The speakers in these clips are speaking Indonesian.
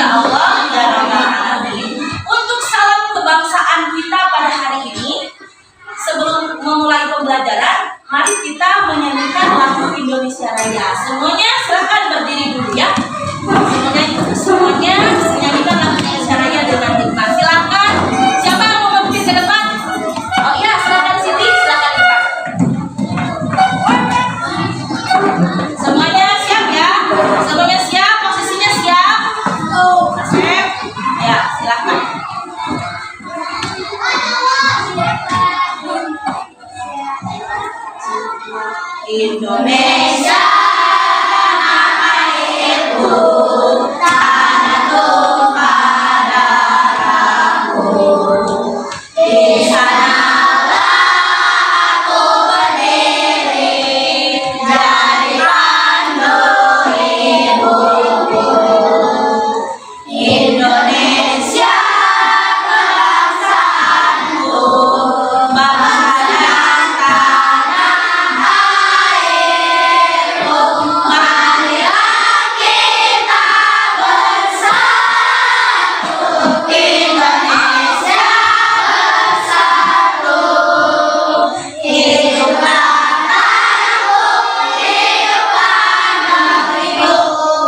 Ya Allah, ya Rabbal Alamin. Untuk salam kebangsaan kita pada hari ini, sebelum memulai pembelajaran, mari kita menyanyikan lagu Indonesia Raya. Semuanya silakan berdiri dulu ya. Semuanya menyanyikan lagu Indonesia Raya dengan hikmat. Silakan. Siapa yang mau memimpin ke depan? Oh iya, silakan Siti, silakan depan. Semuanya siap ya? Semuanya siap? Posisinya siap? Oh, siap. Ya, silakan. Indonesia tanah airku, tanah tumpah darahku. Di sanalah aku berdiri, jadi pandu ibuku. Indonesia kebangsaanku, bangsa dan tanah airku. Marilah kita bersatu, Indonesia bersatu. Hiduplah tanahku, hiduplah negeriku,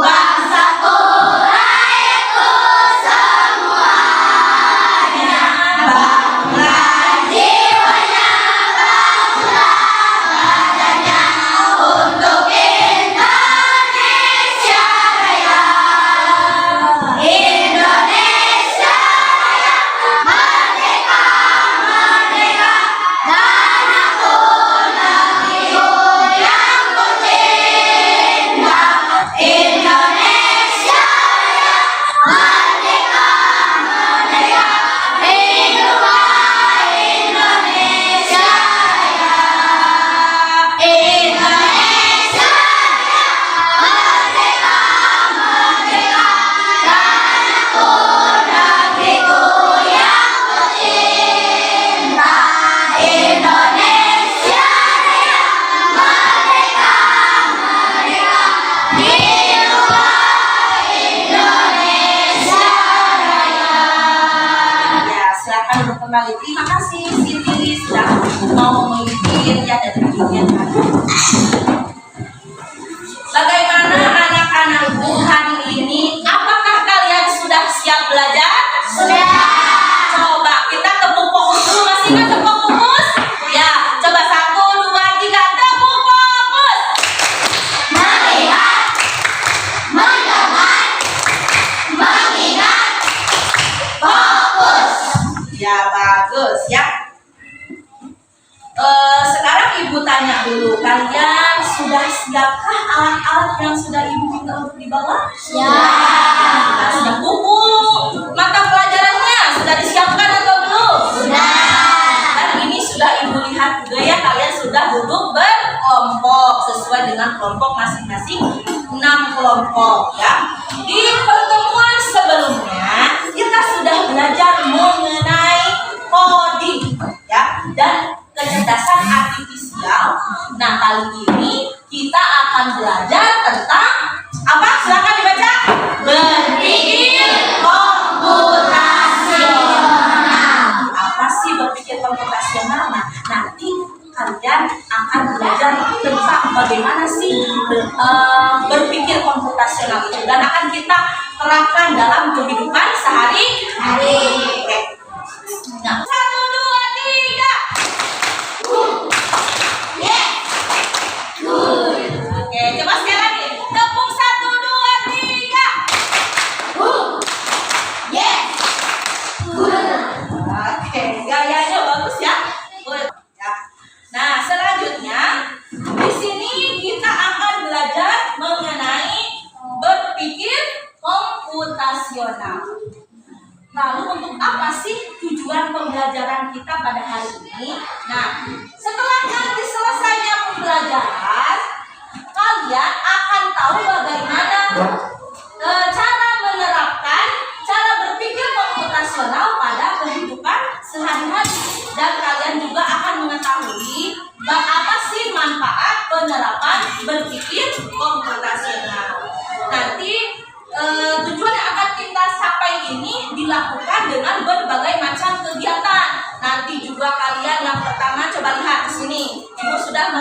bangsaku, rakyatku semuanya. Bangunlah jiwanya, bangunlah badannya untuk Indonesia Raya. Indonesia Raya, merdeka, merdeka, tanahku, negeriku yang ku cinta. Indonesia Raya, merdeka, merdeka, hiduplah Indonesia Raya. Indonesia Raya, merdeka, merdeka, tanahku, negeriku yang ku cinta. Indonesia Raya, merdeka, merdeka, hiduplah Indonesia Raya. Ya, silakan untuk kembali. Terima kasih Siti sudah mau memimpin ya dari bagian tadi. Bagaimana anak-anakku hari ini? Apakah kalian sudah siap belajar? Sudah. Coba kita tepuk fokus dulu. Masih ingat tepuk fokus? Ya, coba 1, 2, 3, tepuk fokus. Melihat, mendengar, mengingat, fokus. Ya, bagus ya. Sekarang Ibu tanya dulu, kalian sudah siapkah alat-alat yang sudah Ibu minta untuk dibawa? Siap. Sudah siap buku, mata pelajarannya sudah disiapkan atau belum? Sudah. Dan ini sudah Ibu lihat juga ya, kalian sudah duduk berkelompok sesuai dengan kelompok masing-masing, 6 kelompok ya. Di pertemuan sebelumnya kita sudah belajar mengenai coding ya dan kecerdasan artifisial. Nah, kali ini kita akan belajar tentang apa? Silakan dibaca. Berpikir komputasional. Apa sih berpikir komputasional? Nah, nanti kalian akan belajar tentang bagaimana sih berpikir komputasional itu dan akan kita terapkan dalam kehidupan sehari-hari. Oke. Nah, 1, 2, 3. Oke, coba sekali lagi. Tepuk 1, 2, 3. Yes. Oke, gayanya bagus ya. Ya. Nah, selanjutnya di sini kita akan belajar mengenai berpikir komputasional. Lalu untuk apa sih tujuan pembelajaran kita pada hari ini? Nah, setelah nanti selesainya pembelajaran, kalian akan tahu bagaimana cara menerapkan cara berpikir komputasional pada kehidupan sehari-hari. Dan kalian juga akan mengetahui apa sih manfaat penerapan berpikir komputasional. Nanti tujuan yang akan kita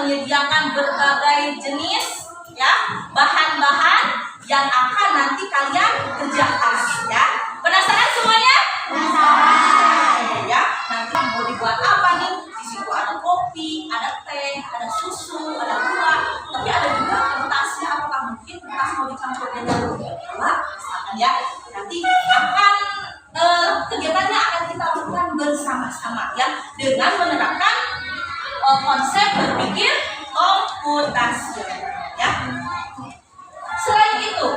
menyediakan berbagai jenis ya bahan-bahan yang akan nanti kalian kerjakan ya. Penasaran semuanya? Penasaran. Ya, nanti mau dibuat apa nih? Di situ ada kopi, ada teh, ada susu, ada buah, tapi ada juga kertasnya. Apakah mungkin kertas mau dicampur dengan gula? Misalkan ya. Nanti akan kegiatannya akan kita lakukan bersama-sama ya dengan menerapkan konsep berpikir komputasional ya. Selain itu,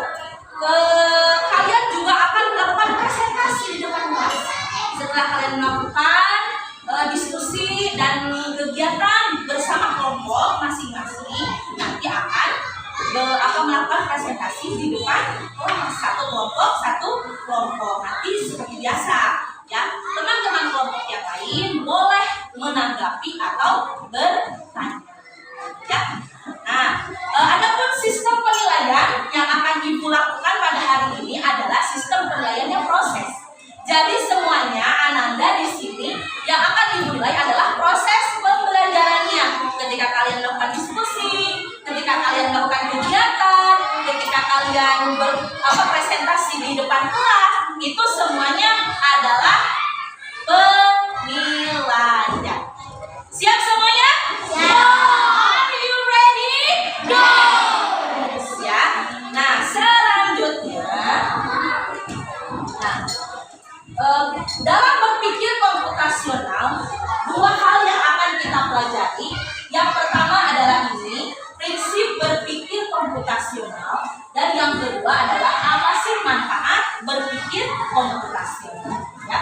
kalian juga akan melakukan presentasi di depan kelas. Setelah kalian melakukan diskusi dan kegiatan bersama kelompok masing-masing, nanti akan melakukan presentasi di depan kelas. Satu kelompok. Nanti seperti biasa ya, teman-teman kelompok yang lain boleh menanggapi atau bertanya ya. Nah, adapun sistem penilaian yang akan Ibu lakukan pada hari ini adalah sistem penilaian yang proses. Jadi semuanya Ananda di sini yang akan dimulai adalah proses pembelajarannya. Ketika kalian melakukan diskusi, ketika kalian melakukan kegiatan, ketika kalian presentasi di depan kelas, itu semuanya adalah penilaian. Siap semuanya? Are you ready? Go! Ya. Nah, selanjutnya, dalam berpikir komputasional, dua hal yang akan kita pelajari. Yang pertama adalah ini, prinsip berpikir komputasional, dan yang kedua adalah apa sih manfaat berpikir komputasional. Ya.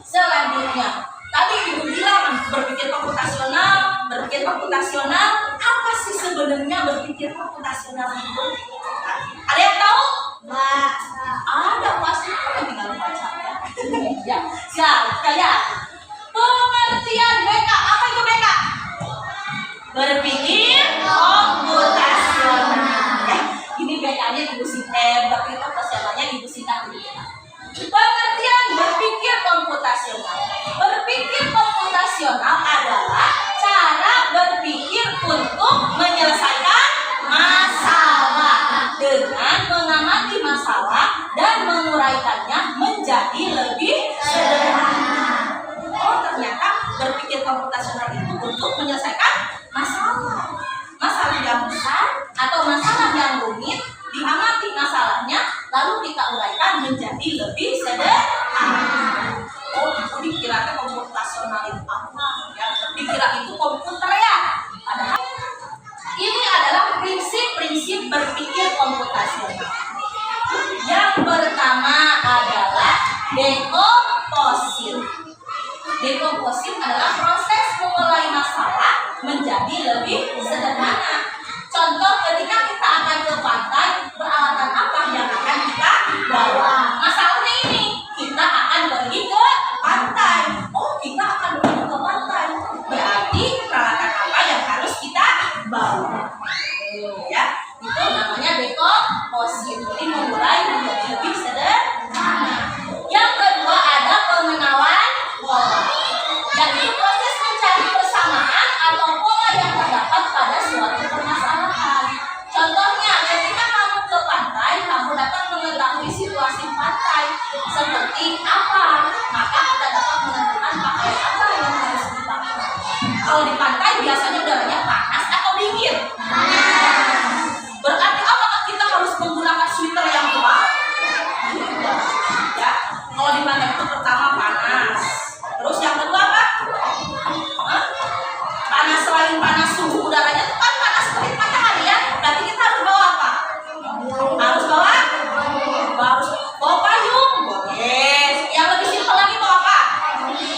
Selanjutnya, tadi Ibu bilang berpikir komputasional, apa sih sebenarnya berpikir komputasional itu? Ada yang tahu? Nggak. Ada pasti, tinggal baca ya. Ya, siap, kayak pengertian BK. Apa itu BK? Berpikir komputasional. Ya, ini BK-nya Ibu singkat, tapi itu persiapannya Ibu singkat dulu. Pengertian berpikir komputasional. Berpikir komputasional adalah cara berpikir untuk menyelesaikan masalah dengan mengamati masalah dan menguraikannya menjadi lebih sederhana. Oh, ternyata berpikir komputasional itu untuk menyelesaikan masalah yang besar atau masalah yang rumit, diamati masalahnya lalu kita uraikan menjadi lebih sederhana. Oh, itu dikira komputasional itu apa? Ya, dikira itu komputer ya. Padahal ini adalah prinsip-prinsip berpikir komputasional. Yang pertama adalah dekomposit. Dekomposit adalah proses memulai masalah menjadi lebih sederhana. Contoh, ketika kita akan ke pantai, peralatan apa yang akan kita bawa? Masalahnya ini, kita akan pergi ke pantai. Oh, kita akan pergi ke pantai. Berarti peralatan apa yang harus kita bawa? Ya, itu namanya dekomposit. Jadi memulai menjadi lebih sederhana. Yang kedua ada pengenalan pola. Dan itu proses mencari persamaan atau pola yang terdapat pada suatu permasalahan. Contohnya, ketika kamu ke pantai, kamu dapat mengetahui situasi pantai seperti apa, maka kita dapat menentukan pakaian apa yang harus dipakai. Kalau di pantai biasanya udaranya panas atau dingin? Berarti apakah kita harus menggunakan sweater yang kuat? Ya, kalau di pantai itu pertama panas. Terus yang kedua apa? Panas, selain panas suhu udaranya itu kan panas terik matahari ya. Berarti kita harus bawa apa? Harus bawa payung. Yes. Yang lebih simpel lagi bawa apa?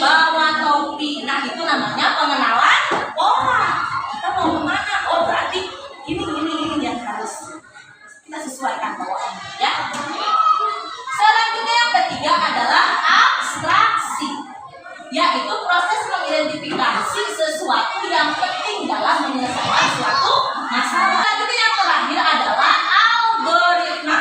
Bawa topi. Nah, itu namanya pengenalan pola. Kita mau kemana? Oh, berarti ini yang harus kita sesuaikan bawaannya ya. Selanjutnya yang ketiga adalah abstraksi, yaitu proses mengidentifikasi sesuatu yang penting dalam menyelesaikan suatu masalah. Selanjutnya yang terakhir adalah algoritma.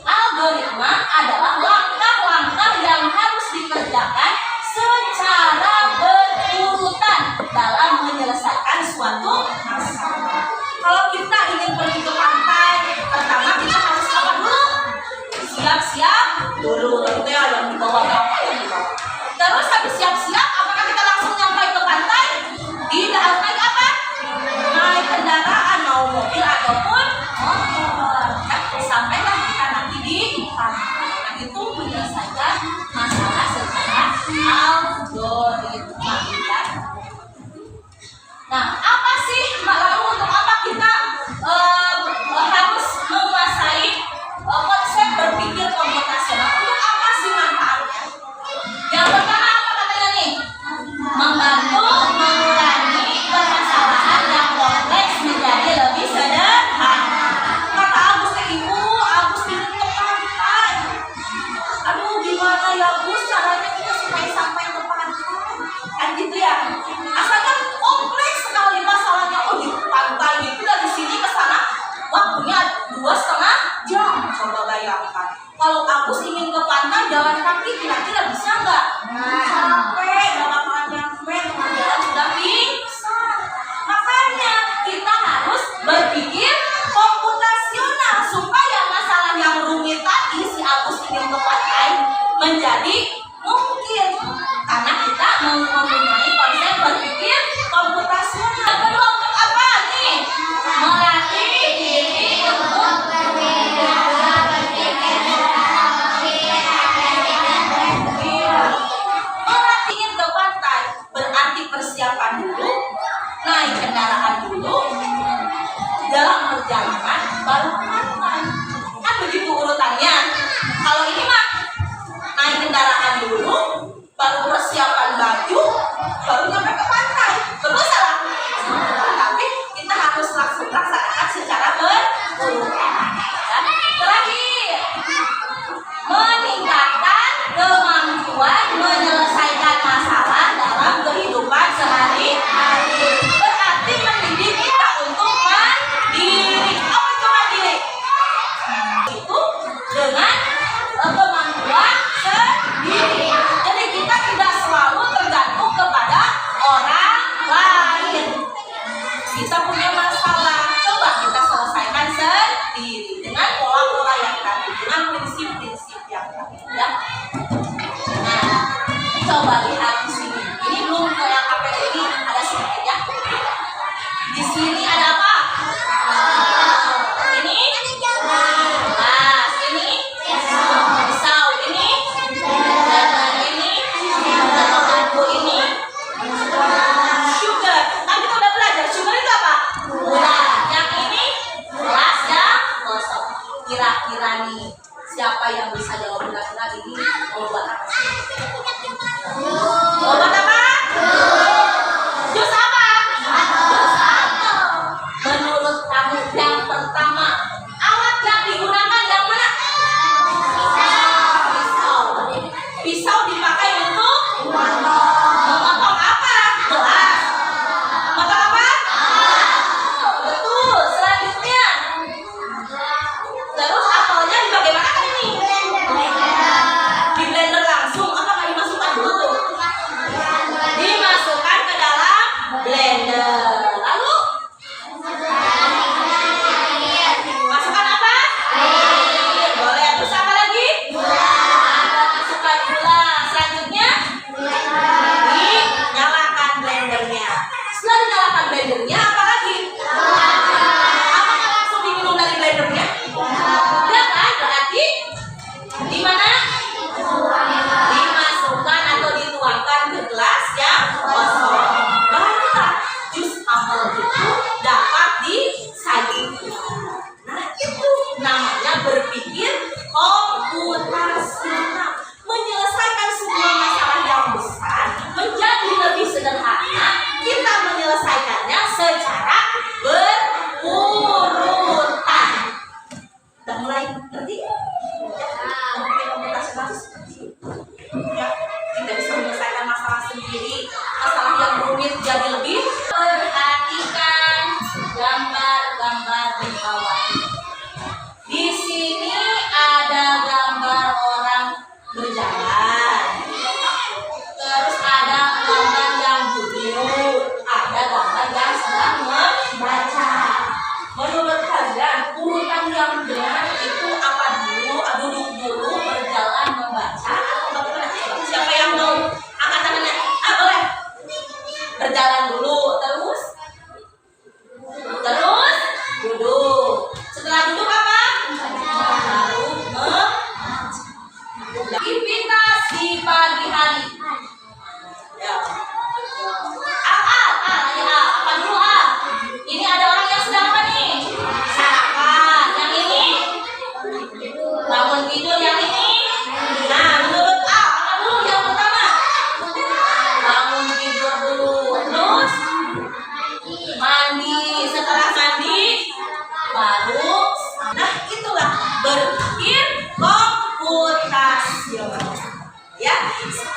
Algoritma adalah langkah-langkah yang harus dikerjakan secara berurutan dalam menyelesaikan siap-siap dulu. Nanti yang dibawa apa yang dibawa. Terus habis siap-siap, apakah kita langsung nyampai ke pantai? Tidak, harus naik apa? Naik kendaraan, mau mobil ataupun motor. Sampailah kita nanti di pantai. Nah, itu menyelesaikan masalah secara algoritma. Nah, apa sih lalu untuk apa kita harus menguasai konsep berpikir komputasional? Untuk apa sih manfaatnya? Yang pertama apa katanya nih? Membantu mengurangi permasalahan yang kompleks menjadi lebih sederhana. Kata Agus ke ibu, Agus ingin ke pantai. Aduh, gimana ya Gus caranya kita supaya sampai ke pantai? Kan gitu ya. Asalkan kompleks sekali masalahnya. Oh, di pantai itu dari sini ke sana waktunya 2,5 jam. Coba bayangkan. Kalau Agus ingin ke pantai jalan kaki, kira-kira bisa nggak? Capek, nggak bakalan nyampe, dengan jalan sudah pingsan. Makanya kita harus berpikir komputasional supaya masalah yang rumit tadi si Agus ingin ke pantai menjadi mungkin karena kita mempunyai konsep berpikir komputasional. Yang kedua untuk apa nih? Melatih diri untuk berpikir. Melatih ke pantai berarti persiapan dulu, naik kendaraan dulu, dalam perjalanan baru ke pantai. Kan begitu urutannya. Kalau ini mah naik kendaraan dulu, baru persiapan baju, baru sampai ke pantai. Betul salah? Tapi kita harus langsung laksanakan secara berurutan. Terakhir, meningkatkan kemampuan menyelesaikan masalah dalam kehidupan sehari-hari. Berarti mendidik kita untuk mandiri. Apa itu mandiri? Itu dengan kemampuan sendiri. Jadi kita tidak selalu tergantung kepada orang lain. Kita punya masalah, coba kita selesaikan sendiri dengan pola-pola yang tadi, dengan prinsip-prinsip yang tadi. Ya. Nah, coba lihat di sini. Ini belum kayak KPD ini ada sedikit ya. Di sini ada apa? Ini gelas, ini pisau, ini dan ini bambu, ini sugar. Kan kita udah belajar sugar itu apa? Gula. Yang ini gelas yang kosong. Kira-kira nih siapa yang bisa jawab kira-kira ini mau buat apa sih?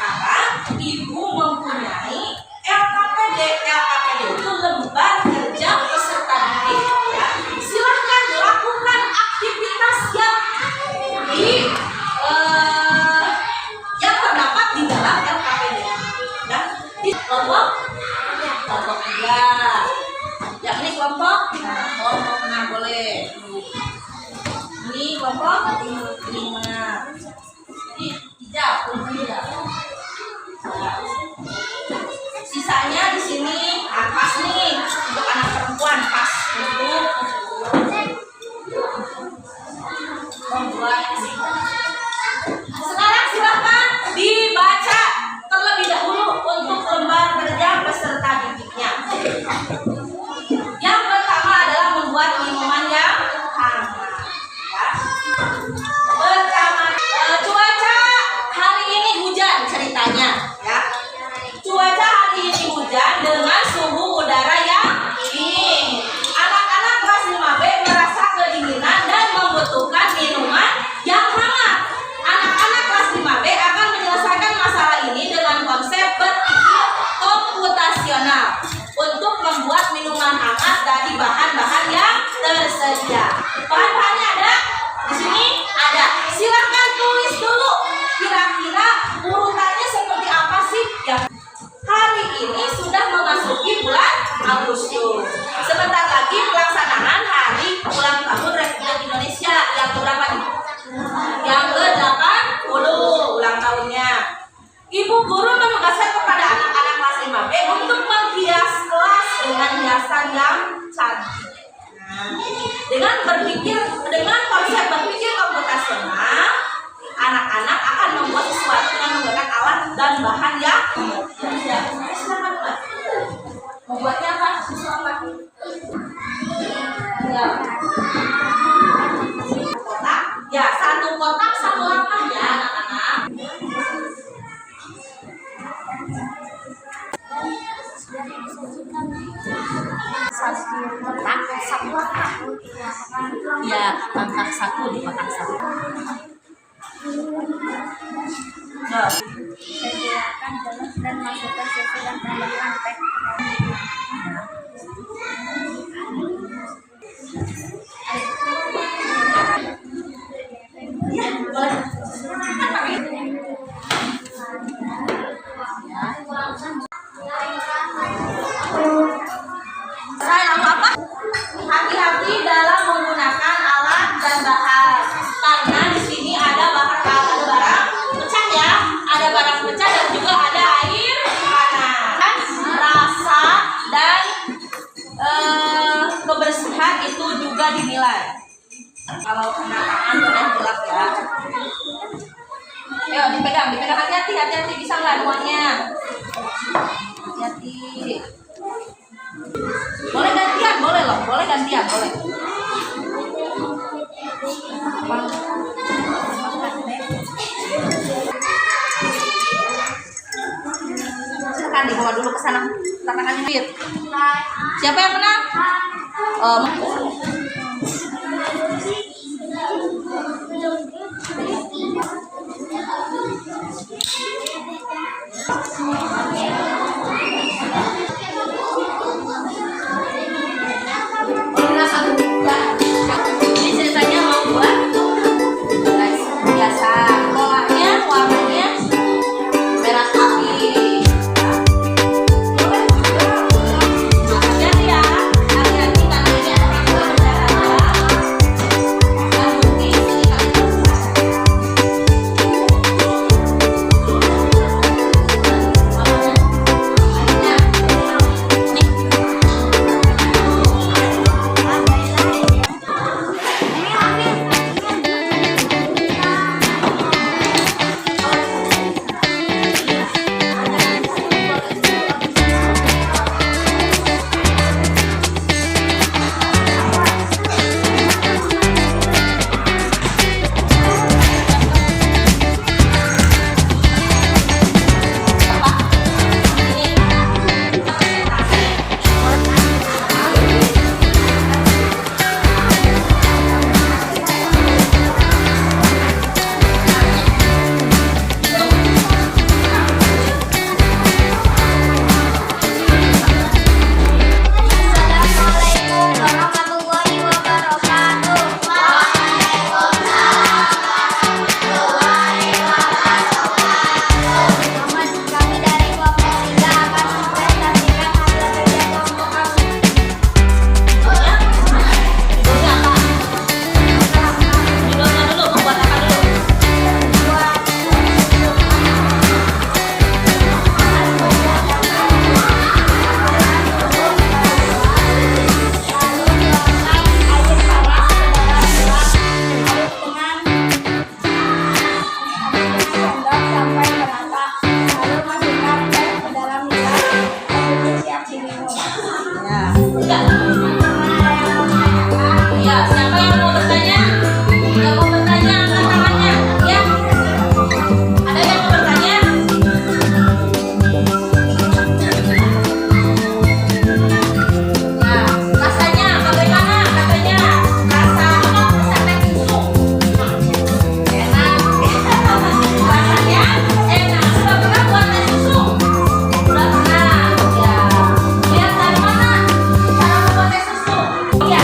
sekarang ibu mempunyai LKPD. LKPD itu lembar kerja peserta didik. Ya. Silahkan lakukan aktivitas yang terdapat di dalam LKPD. Ya. Di kelompok 3. Yang ini kelompok, nah boleh. Ini kelompok, ini mana? Ini hijau, hijau. Sisanya di sini pas nih untuk anak perempuan, pas untuk membuat. Sekarang silakan dibaca terlebih dahulu untuk lembar kerja peserta didiknya. Yang pertama adalah membuat minuman yang hangat. Ya. Pertama, cuaca hari ini hujan ceritanya. Ya. Cuaca hari ini hujan dengan suhu udara yang dingin. Anak-anak kelas 5B merasa kedinginan dan membutuhkan minuman yang hangat. Anak-anak kelas 5B akan menyelesaikan masalah ini dengan konsep berpikir komputasional untuk membuat minuman hangat dari bahan-bahan yang tersedia. Bahan-bahannya ada di sini, ada. Silahkan tulis dulu kira-kira urutannya seperti apa sih yang hari ini sudah memasuki bulan Agustus. Sebentar lagi pelaksanaan hari ulang tahun Republik Indonesia yang keberapa nih? Yang ke-80 ulang tahunnya. Ibu guru menugaskan kepada anak-anak kelas 5B untuk menghias kelas dengan hiasan yang cantik. Dengan konsep berpikir komputasional, anak-anak akan membuat sesuatu dengan menggunakan alat dan bahan yang silakan Mbak. Membuatnya apa? Apa? Ya. Kotak. Ya, satu kotak satu langkah ya anak-anak. Kotak satu langkah. Ya, langkah satu di kotak satu. Ya. Sediakan jelas dan masukkan susu dan tambahkan teh. Ya, boleh. Saya lalu apa? Hati-hati dalam menggunakan alat dan bahan, karena di sini ada barang pecah ya, ada barang pecah dan juga ada air panas. Rasa dan kebersihan itu juga dinilai. Kalau kena tangan boleh gelap ya. Ayo dipegang hati-hati, bisa nggak duanya? Hati-hati. Boleh gantian, boleh loh, boleh. Silakan dibawa dulu ke sana. Katakan duit. Siapa yang menang? Ini ceritanya mau buat guys biasa, polanya warnanya merah putih. Hati-hati ya, hati-hati karena ini ada Enggak. Ya, siapa yang mau bertanya? Yang mau bertanya angkat tangannya, ya. Ada yang mau bertanya? Ya, rasanya bagaimana katanya? Rasa teh susu. Enak. Rasanya enak. Sudah pernah buat teh susu? Sudah pernah. Ya. Lihat dari mana cara membuat teh susu? Ya.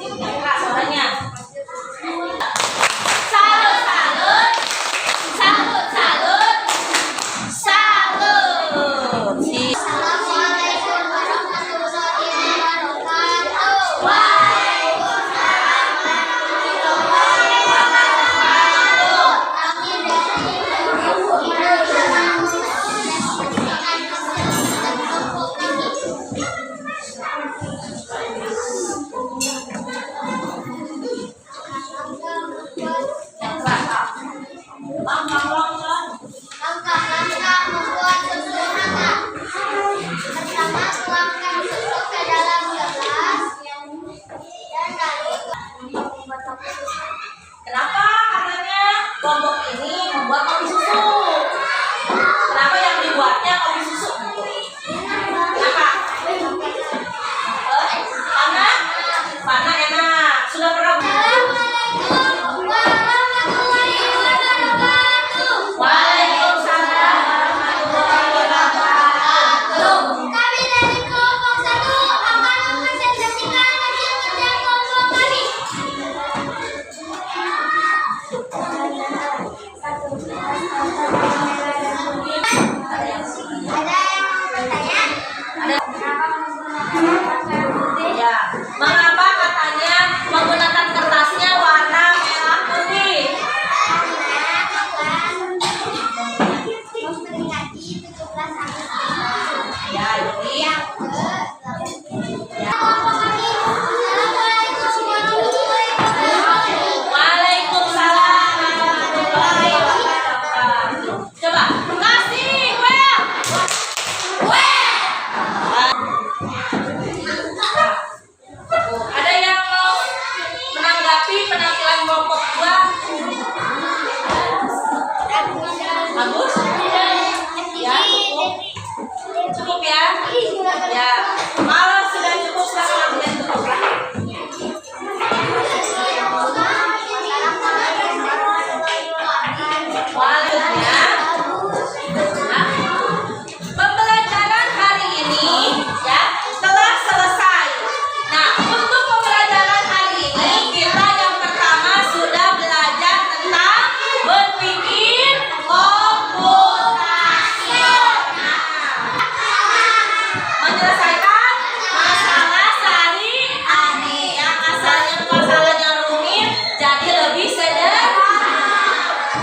Yang keras suaranya. Salut, salut. Salut, salut. Salut. Assalamualaikum warahmatullahi wabarakatuh. Waalaikumsalam warahmatullahi wabarakatuh. Yang keras. Langkah-langkah. Langkah-langkah membuat susu hangat. Pertama, tuangkan susu ke dalam gelas dan lalu membuat kopi susu. Kenapa katanya kelompok ini membuat kopi susu? Kenapa yang dibuatnya kopi susu? Kenapa? Panas? Panas enak. Sudah pernah? Assalamualaikum warahmatullahi wabarakatuh. Waalaikumsalam warahmatullahi wabarakatuh. Kami dari kelompok 1 akan mempresentasikan hasil kerja kelompok kami. Ada yang mau bertanya? Ada. Kenapa menggunakan kertas merah putih? Ya. Mengapa katanya menggunakan kertasnya warna merah putih? Memperingati 17 Agustus. Ya, jadi Yang kelompok kami. Assalamualaikum warahmatullahi wabarakatuh. Waalaikumsalam warahmatullahi wabarakatuh. Coba kasih well. Ada yang mau menanggapi penampilan kelompok 2? Bagus? Ya, cukup. Cukup ya? Ya. Kalau sudah cukup silakan ambil tutup. Selanjutnya, pembelajaran hari ini ya telah selesai. Nah, untuk pembelajaran hari ini kita yang pertama sudah belajar tentang berpikir komputasional. Menyelesaikan masalah sehari-hari yang asalnya masalahnya rumit jadi lebih sederhana.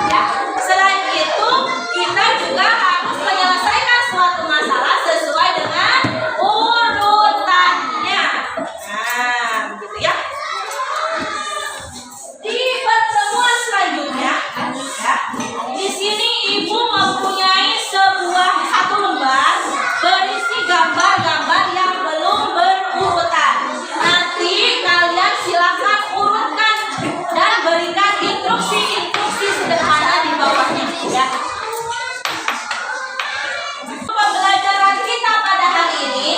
Ya, selain itu kita juga harus menyelesaikan suatu masalah sesuai dengan urutannya. Nah, gitu ya. Di pertemuan selanjutnya, ya, di sini ibu mempunyai satu lembar berisi gambar-gambar yang belum berurutan. Nanti kalian silakan urutkan dan berikan instruksi-instruksi sederhana di bawahnya, ya. Pembelajaran kita pada hari ini,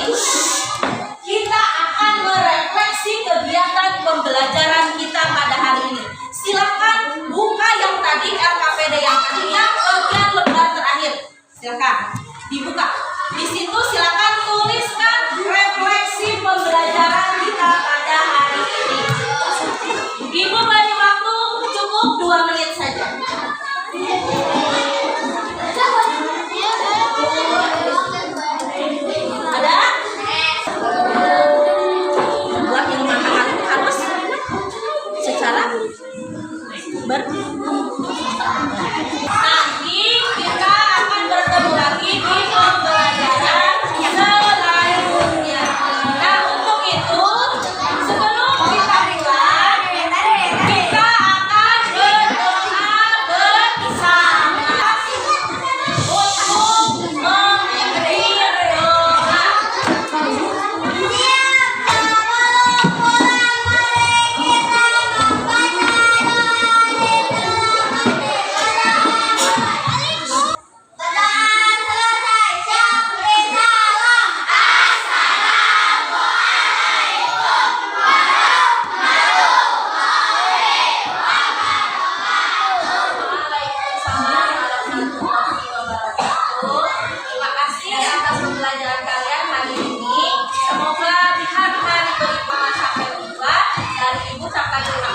kita akan merefleksi kegiatan pembelajaran kita pada hari ini. Silakan buka yang tadi LKPD yang tadi yang bagian lembar terakhir. Silakan dibuka. Di situ silakan tuliskan refleksi pembelajaran kita pada hari ini. Ibu beri waktu cukup 2 menit saja. Nanti kita akan bertemu lagi di pembelajaran selanjutnya. Nah, untuk itu sebelum kita mulai, kita akan berdoa bersama untuk memberi doa. Terima kasih atas pembelajaran kalian hari ini. Semoga di hari-hari berikutnya sampai jumpa dari Ibu ucapkan terima